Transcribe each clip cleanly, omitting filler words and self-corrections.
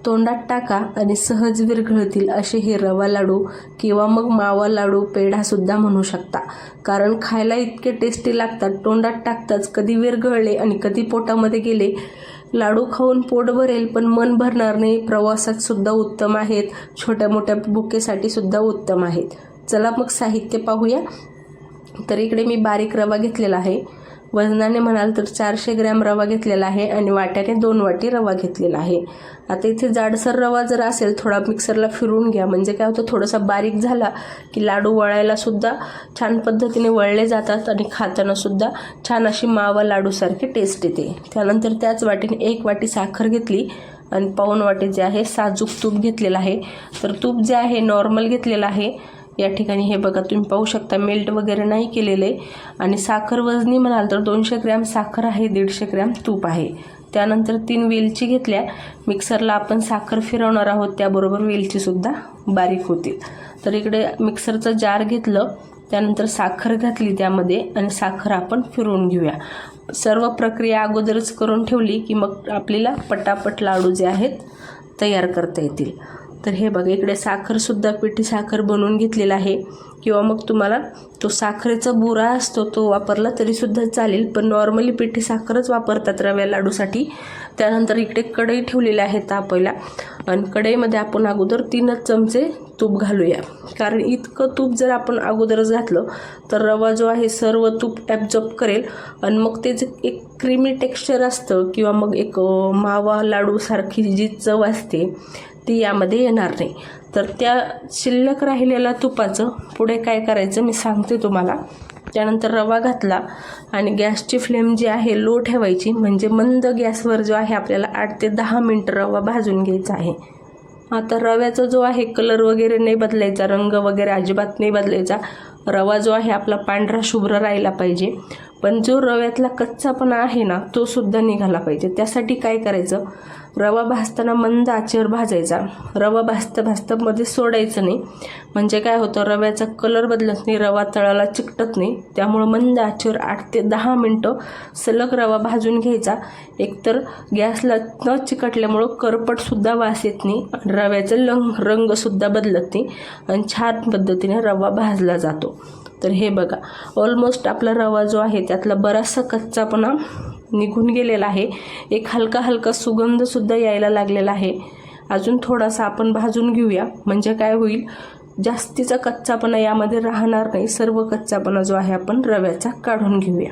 तोंडात टाका आणि सहज विरघळतील असे हे रवा लाडू किंवा मग मावा लाडू, पेढासुद्धा म्हणू शकता. कारण खायला इतके टेस्टी लागतात, तोंडात टाकताच कधी विरघळले आणि कधी पोटामध्ये गेले. लाडू खाऊन पोट भरेल पण मन भरणार नाही. प्रवासात सुद्धा उत्तम आहेत, छोट्या मोठ्या भुकेसाठी सुद्धा उत्तम आहेत. चला मग साहित्य पाहूया. तर इकडे मी बारीक रवा घेतलेला आहे. वजनाने म्हणाल तर 400 ग्रॅम रवा घेतलेला आहे आणि वाट्याने 2 वाटी रवा घेतलेला आहे. आता इथे जाडसर रवा जर असेल थोडा मिक्सरला फिरवून घ्या, म्हणजे काय होतं थोडासा बारीक झाला की लाडू वळायला सुद्धा छान पद्धतीने वळले जातात आणि खाताना सुद्धा छान अशी मावा लाडूसारखी टेस्ट येते. त्यानंतर त्याच वाटीने 1 वाटी साखर घेतली आणि पाऊण वाटी जे आहे साजूक तूप घेतलेलं आहे. तर तूप जे आहे नॉर्मल घेतलेलं आहे. या ठिकाणी हे बघा तुम्ही पाहू शकता मेल्ट वगैरे नाही केलेले. आणि साखर वजनी म्हणाल तर 200 ग्रॅम साखर आहे, 150 ग्रॅम तूप आहे. त्यानंतर 3 वेलची घेतल्या. मिक्सरला आपण साखर फिरवणार आहोत, त्याबरोबर वेलचीसुद्धा बारीक होतील. तर इकडे मिक्सरचं जार घेतलं, त्यानंतर साखर घातली त्यामध्ये आणि साखर आपण फिरवून घेऊया. सर्व प्रक्रिया अगोदरच करून ठेवली की मग आपल्याला पटापट लाडू जे आहेत तयार करता येतील. तर हे बघा इकडे साखरसुद्धा पिठी साखर बनवून घेतलेला आहे, किंवा मग तुम्हाला तो साखरेचा बुरा असतो तो वापरला तरीसुद्धा चालेल, पण नॉर्मली पिठी साखरच वापरतात रव्या लाडूसाठी. त्यानंतर इकडे कढई ठेवलेली आहे तापायला आणि कढईमध्ये आपण अगोदर 3 चमचे तूप घालूया. कारण इतकं तूप जर आपण अगोदरच घातलं तर रवा जो आहे सर्व तूप ॲब्झॉर्ब करेल आणि मग ते जे एक क्रीमी टेक्स्चर असतं किंवा मग एक मावा लाडूसारखी जी चव असते ती यामध्ये येणार नाही. तर त्या शिल्लक राहिलेल्या तुपाचं पुढे काय करायचं मी सांगते तुम्हाला. त्यानंतर रवा घातला आणि गॅसची फ्लेम जी आहे लो ठेवायची, म्हणजे मंद गॅसवर जो आहे आपल्याला 8 ते 10 मिनटं रवा भाजून घ्यायचा आहे. आता रव्याचा जो आहे कलर वगैरे नाही बदलायचा, रंग वगैरे अजिबात नाही बदलायचा. रवा जो आहे आपला पांढरा शुभ्र राहिला पाहिजे, पण जो रव्यातला कच्चापणा आहे ना तो सुद्धा निघाला पाहिजे. त्यासाठी काय करायचं, रवा भाजताना मंद आचेवर भाजायचा. रवा भाजता भाजता मध्ये सोडायचं नाही, म्हणजे काय होतं रव्याचा कलर बदलत नाही, रवा तळाला चिकटत नाही. त्यामुळे मंद आचेवर 8 ते 10 मिनटं सलग रवा भाजून घ्यायचा. एकतर गॅसला न चिकटल्यामुळं करपटसुद्धा वास येत नाही, रव्याचा रंगसुद्धा बदलत नाही आणि छान पद्धतीने रवा भाजला जातो. तर हे बघा ऑलमोस्ट आपला रवा जो आहे त्यातला बराचसा कच्चापणा निघून गेलेला आहे. एक हलका हलका सुगंधसुद्धा यायला लागलेला आहे. अजून थोडासा आपण भाजून घेऊया, म्हणजे काय होईल जास्तीचा कच्चापणा यामध्ये राहणार नाही. सर्व कच्चापणा जो आहे आपण रव्याचा काढून घेऊया.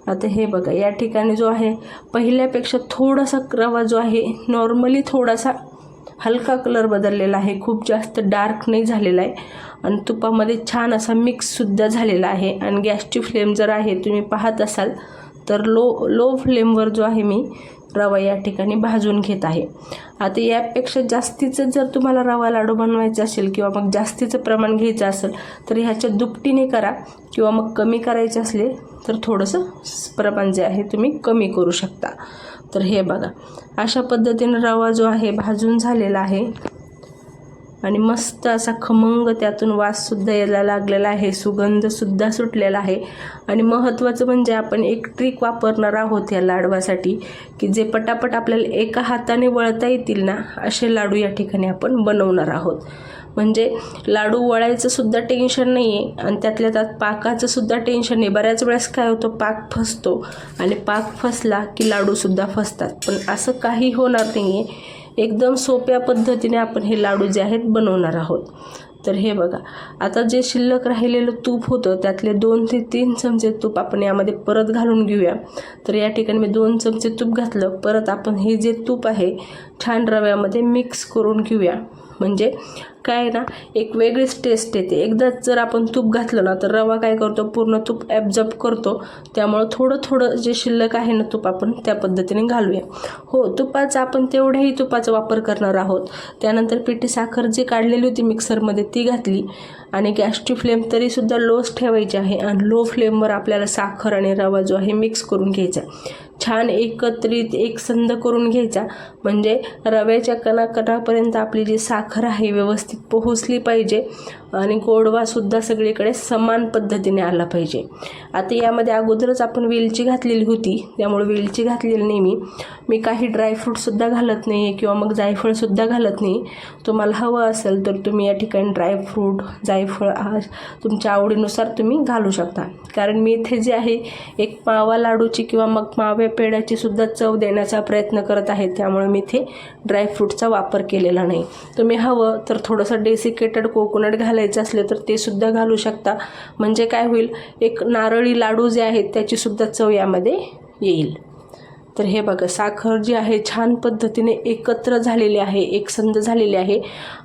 आता हे बघा या ठिकाणी जो आहे पहिल्यापेक्षा थोडासा रवा जो आहे नॉर्मली थोडासा हलका कलर बदललेला आहे, खूप जास्त डार्क नाही झालेला आहे आणि तुपामध्ये छान असा मिक्ससुद्धा झालेला आहे. आणि गॅसची फ्लेम जर आहे तुम्ही पाहत असाल तर लो फ्लेमवर जो आहे मी रवा या ठिकाणी भाजून घेत आहे. आता यापेक्षा जास्तीचं जर तुम्हाला रवा लाडू बनवायचा असेल किंवा मग जास्तीचं प्रमाण घ्यायचं असेल तर ह्याच्या दुपटीने करा, किंवा मग कमी करायचे असले तर थोडंसं प्रमाण जे आहे तुम्ही कमी करू शकता. तर हे बघा अशा पद्धतीने रवा जो आहे भाजून झालेला आहे आणि मस्त असा खमंग त्यातून वाससुद्धा यायला लागलेला आहे, सुगंधसुद्धा सुटलेला आहे. आणि महत्त्वाचं म्हणजे आपण एक ट्रिक वापरणार आहोत या लाडवासाठी की जे पटापट आपल्याला एका हाताने वळता येतील ना असे लाडू या ठिकाणी आपण बनवणार आहोत. म्हणजे लाडू वळायचं सुद्धा टेन्शन नाही आहे आणि त्यातल्या त्यात पाकाचं सुद्धा टेन्शन नाही. बऱ्याच वेळेस काय होतं पाक फसतो आणि पाक फसला की लाडूसुद्धा फसतात, पण असं काही होणार नाही आहे. एकदम सोप्या पद्धतीने आपण हे लाडू जे आहेत बनवणार आहोत. तर हे बघा आता जे शिल्लक राहिलेलं तूप होतं त्यातले 2 ते 3 चमचे तूप आपण यामध्ये परत घालून घेऊया. तर या ठिकाणी मी 2 चमचे तूप घातलं. परत आपण हे जे तूप आहे छान रव्यामध्ये मिक्स करून घेऊया, म्हणजे काय ना एक वेगळीच टेस्ट येते. एकदाच जर आपण तूप घातलं ना तर रवा काय करतो पूर्ण तूप ॲब्झॉर्ब करतो. त्यामुळं थोडं जे शिल्लक आहे ना तूप आपण त्या पद्धतीने घालूया. हो तुपाचा आपण तेवढ्याही तुपाचा वापर करणार आहोत. त्यानंतर पिठी साखर जी काढलेली होती मिक्सरमध्ये ती घातली आणि गॅसची फ्लेम तरीसुद्धा लोच ठेवायची आहे आणि लो फ्लेमवर आपल्याला साखर आणि रवा जो आहे मिक्स करून घ्यायचा. छान एकत्रित एकसंध करून घ्यायचा, म्हणजे रव्याच्या कणाकणापर्यंत आपली जी साखर आहे व्यवस्थित व्यवस्थित पोहोचली पाहिजे आणि गोडवासुद्धा सगळीकडे समान पद्धतीने आला पाहिजे. आता यामध्ये अगोदरच आपण वेलची घातलेली होती, त्यामुळे वेलची घातलेली नाही मी काही ड्रायफ्रूटसुद्धा घालत नाही किंवा मग जायफळसुद्धा घालत नाही. तुम्हाला हवं असेल तर तुम्ही या ठिकाणी ड्रायफ्रूट जायफळ तुमच्या आवडीनुसार तुम्ही घालू शकता. कारण मी इथे जे आहे एक मावा लाडूची किंवा मग माव्या पेढ्याची सुद्धा चव देण्याचा प्रयत्न करत आहे, त्यामुळे मी इथे ड्रायफ्रूटचा वापर केलेला नाही. तुम्ही हवं तर थोडंसं डेसिकेटेड कोकोनट घालायचं असले तर ते सुद्धा घालू शकता. म्हणजे काय होईल, एक नारळी लाडू जे आहेत त्याची सुद्धा चव यामध्ये येईल. तर हे बघा, साखर जी आहे छान पद्धतीने एकत्र झालेली आहे, एकसंध झालेली आहे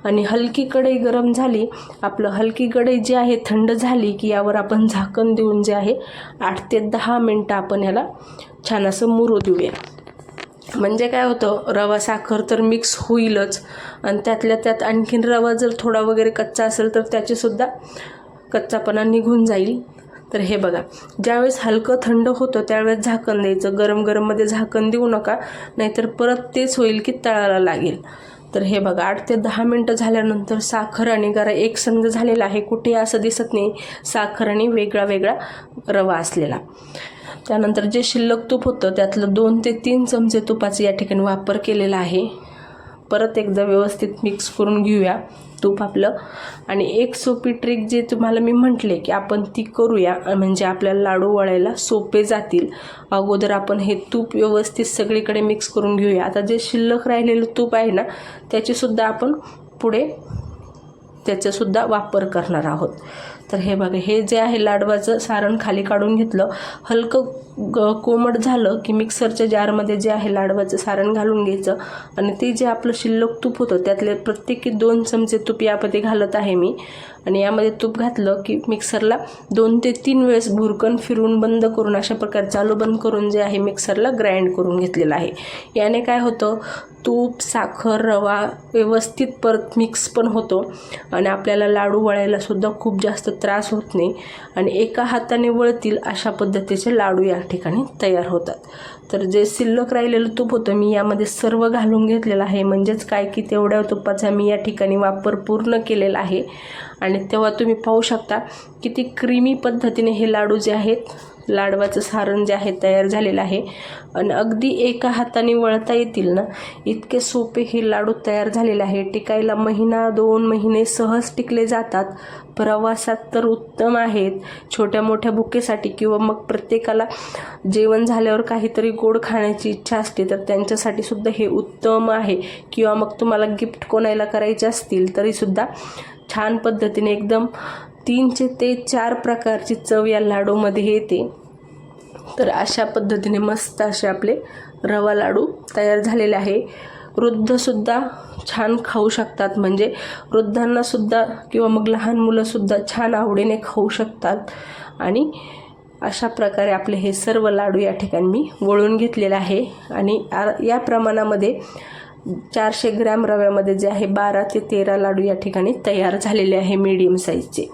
आणि हलकी कढई गरम झाली. हलकी कढई जी आहे थंड झाली की यावर आपण झाकण देऊन जे आहे 8 ते 10 मिनटं आपण याला छान असं मुरू देऊया. म्हणजे काय होतं, रवा साखर तर मिक्स होईलच आणि त्यातल्या त्यात आणखीन रवा जर थोडा वगैरे कच्चा असेल तर त्याचीसुद्धा कच्चापणा निघून जाईल. तर हे बघा, ज्यावेळेस हलकं थंड होतं त्यावेळेस झाकण द्यायचं. गरम गरममध्ये झाकण देऊ नका, नाहीतर परत तेच होईल की तळाला लागेल. तर हे बघा, 8 ते 10 मिनटं झाल्यानंतर साखर आणि गरा एकसंध झालेला आहे. कुठे असं दिसत नाही साखर आणि वेगळा वेगळा रवा असलेला. त्यानंतर जे शिल्लक तूप होतं त्यातलं 2 ते 3 चमचे तुपाचा या ठिकाणी वापर केलेला आहे. परत एकदा व्यवस्थित मिक्स करून घेऊया तूप आपलं. आणि एक सोपी ट्रिक जे तुम्हाला मी म्हटले की आपण ती करूया, म्हणजे आपल्याला लाडू वळायला सोपे जातील. अगोदर आपण हे तूप व्यवस्थित सगळीकडे मिक्स करून घेऊया. आता जे शिल्लक राहिलेलं तूप आहे ना, त्याचीसुद्धा आपण पुढे त्याचासुद्धा वापर करणार आहोत. तर हे बघा, हे जे आहे लाडवाचं सारण खाली काढून घेतलं. हलकं कोमट झालं की मिक्सरच्या जारमध्ये जे आहे लाडवाचं सारण घालून घ्यायचं आणि ते जे आपलं शिल्लक तूप होतं त्यातले प्रत्येकी 2 चमचे तूप यामध्ये घालत आहे मी. आणि यामध्ये तूप घातलं की मिक्सरला 2 ते 3 वेळेस भुरकन फिरून बंद करून अशा प्रकारे चालू बंद करून जे आहे मिक्सरला ग्राइंड करून घेतलेलं आहे. याने काय होतं, तूप साखर रवा व्यवस्थित परत मिक्स पण होतो आणि आपल्याला लाडू वळायला सुद्धा खूप जास्त त्रास होत नाही आणि एका हाताने वळतील अशा पद्धतीचे लाडू या ठिकाणी तयार होतात. तर जे शिल्लक राहिलेलं तूप होतं मी यामध्ये सर्व घालून घेतलेलं आहे. म्हणजेच काय की तेवढ्या तुपाचा मी या ठिकाणी वापर पूर्ण केलेला आहे. आणि तेव्हा तुम्ही पाहू शकता किती क्रीमी पद्धतीने हे लाडू जे आहेत, लाडवाचं सारण जे आहे तयार झालेलं आहे आणि अगदी एका हाताने वळता येतील ना इतके सोपे हे लाडू तयार झालेले आहे. टिकायला 1-2 महिने सहज टिकले जातात. प्रवासात तर उत्तम आहेत. छोट्या मोठ्या भुकेसाठी किंवा मग प्रत्येकाला जेवण झाल्यावर काहीतरी गोड खाण्याची इच्छा असते तर त्यांच्यासाठी सुद्धा हे उत्तम आहे. किंवा मग तुम्हाला गिफ्ट कोणाला करायचे असतील तरीसुद्धा छान पद्धतीने एकदम 3 ते 4 प्रकारची चव या लाडूमध्ये येते. तर अशा पद्धतीने मस्त असे आपले रवा लाडू तयार झालेले आहे. वृद्धसुद्धा छान खाऊ शकतात, म्हणजे वृद्धांनासुद्धा किंवा मग लहान मुलंसुद्धा छान आवडीने खाऊ शकतात. आणि अशा प्रकारे आपले हे सर्व लाडू या ठिकाणी मी वळून घेतलेले आहे. आणि या प्रमाणामध्ये 400 ग्रॅम रव्यामध्ये जे आहे 12 ते 13 लाडू या ठिकाणी तयार झालेले आहे मीडियम साईजचे.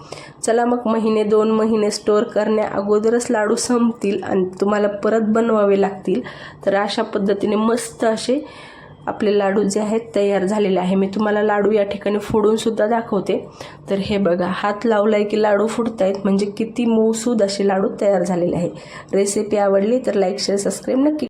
चला मग 1-2 महिने स्टोअर करण्या अगोदरच लाडू संपतील आणि तुम्हाला परत बनवावे लागतील. तर अशा पद्धतीने मस्त असे आपले लाडू जे आहेत तयार झालेले आहे. मी तुम्हाला लाडू या ठिकाणी फोडूनसुद्धा दाखवते. तर हे बघा, हात लावलाय की लाडू फुटत आहेत, म्हणजे किती मऊसूद असे लाडू तयार झालेले आहे. रेसिपी आवडली तर लाईक शेअर सबस्क्राईब नक्की